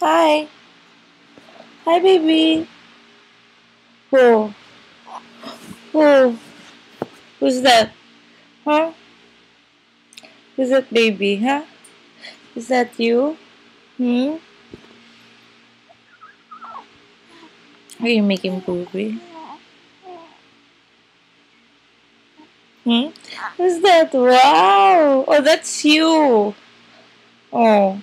Hi. Hi, baby. Whoa. Whoa. Who's that? Huh? Who's that baby, huh? Is that you? Hmm? Are you making poopy? Hmm? Who's that? Wow. Oh, that's you. Oh.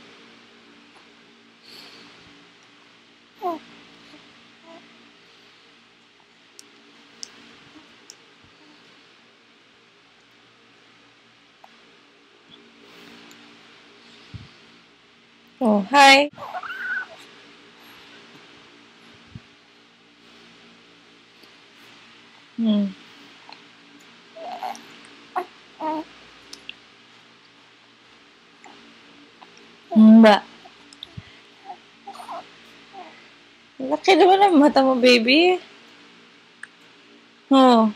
Oh, hi. Hmm. Ba. Laki naman ang mata mo, baby. Oh.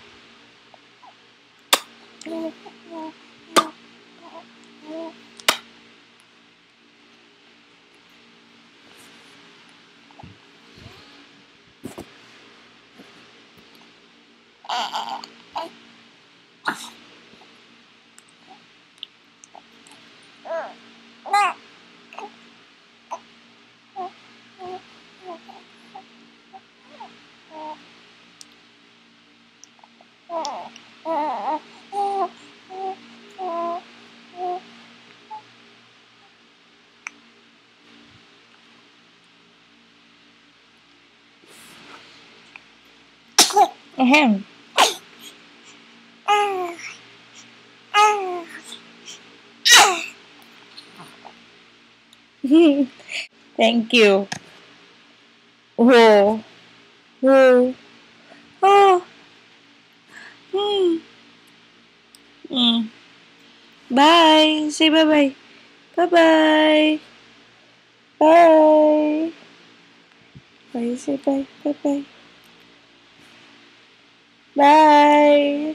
Ahem. Thank you. Whoa. Whoa. Oh. Hmm. Hmm. Bye. Say bye-bye. Bye-bye. Bye. Bye. Say bye. Bye-bye. Bye.